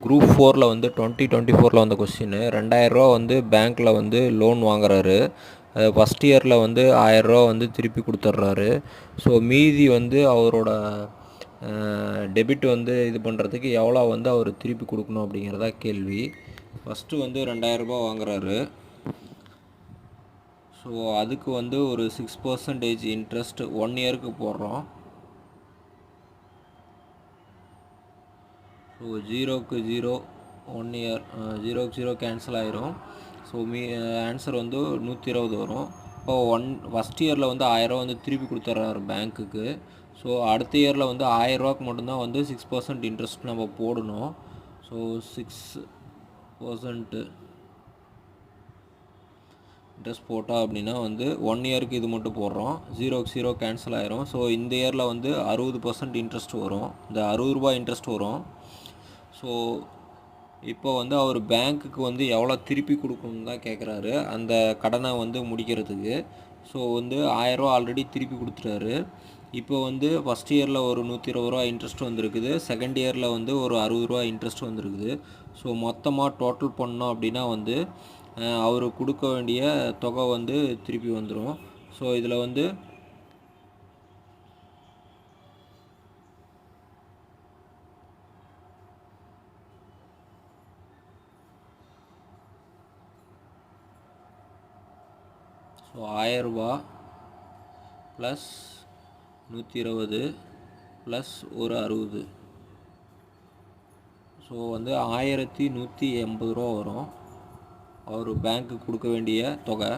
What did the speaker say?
Group 4ல் வந்து 2024 வந்த question. 2000 ரூபா வந்து பேங்க்கில் வந்து லோன் வாங்குறாரு. ஃபஸ்ட் இயரில் வந்து 1000 ரூபா வந்து திருப்பி கொடுத்துட்றாரு. ஸோ மீதி வந்து அவரோட டெபிட் வந்து இது பண்ணுறதுக்கு எவ்வளோ வந்து அவர் திருப்பி கொடுக்கணும் அப்படிங்கிறதா கேள்வி. ஃபஸ்ட்டு வந்து 2000 ரூபா வாங்குறாரு. ஸோ அதுக்கு வந்து ஒரு 6% இன்ட்ரெஸ்ட் 1 இயருக்கு போடுறோம். ஸோ 0க்கு 0 1 இயர் 0க்கு 0 கேன்சல் ஆயிரும். ஸோ ஆன்சர் வந்து 120 வரும். இப்போ ஃபஸ்ட் இயரில் வந்து 1000 ரூபா வந்து திருப்பி கொடுத்துட்றாரு பேங்க்குக்கு. ஸோ அடுத்த இயரில் வந்து 1000 ரூபாய்க்கு மட்டும்தான் வந்து 6% இன்ட்ரெஸ்ட் நம்ம போடணும். ஸோ 6% இன்ட்ரெஸ்ட் போட்டால் அப்படின்னா வந்து 1 இயருக்கு இது மட்டும் போடுறோம். 0க்கு 0 கேன்சல் ஆயிரும். ஸோ இந்த இயரில் வந்து 60% இன்ட்ரெஸ்ட் வரும். இந்த 60 ரூபா இன்ட்ரெஸ்ட் வரும். ஸோ இப்போ வந்து அவர் பேங்க்குக்கு வந்து எவ்வளோ திருப்பி கொடுக்கணும்னு தான் கேட்குறாரு அந்த கடனை வந்து முடிக்கிறதுக்கு. ஸோ வந்து 1000 ரூபா ஆல்ரெடி திருப்பி கொடுத்துட்டாரு. இப்போ வந்து ஃபஸ்ட் இயரில் ஒரு 120 ரூபா இன்ட்ரெஸ்ட் வந்துருக்குது. செகண்ட் இயரில் வந்து ஒரு 60 ரூபா இன்ட்ரெஸ்ட் வந்துருக்குது. ஸோ மொத்தமாக டோட்டல் பண்ணோம் அப்படின்னா வந்து அவர் கொடுக்க வேண்டிய தொகை வந்து திருப்பி வந்துடும். ஸோ இதில் வந்து ஸோ 1000 ரூபா ப்ளஸ் 120 ப்ளஸ் ஒரு 60. ஸோ வந்து 1180 ரூபா வரும் அவர் பேங்க்குக்கு கொடுக்க வேண்டிய தொகை.